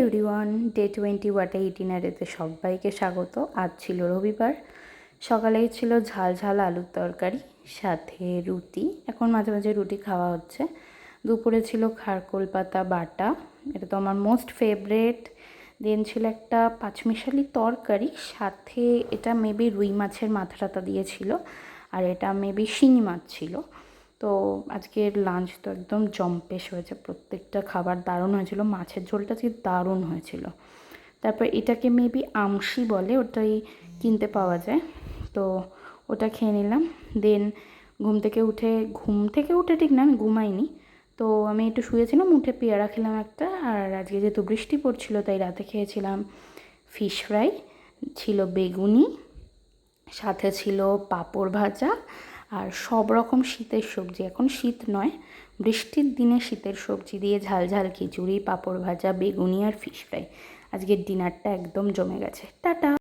Everyone, day 21 ইটিনারিতে সবাইকে স্বাগত। আজ ছিল রবিবার, সকালে ছিল ঝাল ঝাল আলুর তরকারি সাথে রুটি। এখন মাঝে মাঝে রুটি খাওয়া হচ্ছে। দুপুরে ছিল খারকোল পাতা বাটা, এটা তো আমার মোস্ট ফেভারেট। দেন ছিল একটা পাঁচমিশালি তরকারি, সাথে এটা মেবি রুই মাছের মাথা টাথা দিয়েছিল, আর এটা মেবি শিঙি মাছ ছিল। তো আজকের লাঞ্চ তো একদম জম্পেশ হয়েছে, প্রত্যেকটা খাবার দারুণ হয়েছিল। মাছের ঝোলটা আজকে দারুণ হয়েছিল। তারপর এটাকে মেবি আমশি বলে, ওটাই কিনতে পাওয়া যায়, তো ওটা খেয়ে নিলাম। দেন ঘুম থেকে উঠে ঠিক না, আমি ঘুমাইনি, তো আমি একটু শুয়েছিলাম, উঠে পেয়ারা খেলাম একটা। আর আজকে যেহেতু বৃষ্টি পড়ছিল তাই রাতে খেয়েছিলাম ফিশ ফ্রাই, ছিল বেগুনি, সাথে ছিল পাঁপড় ভাজা আর সব রকম শীতের সবজি। এখন শীত নয়, বৃষ্টির দিনে শীতের সবজি দিয়ে ঝাল ঝাল খিচুড়ি, পাঁপড় ভাজা, বেগুনি আর ফিশ ফ্রাই। আজকের ডিনারটা একদম জমে গেছে। টাটা।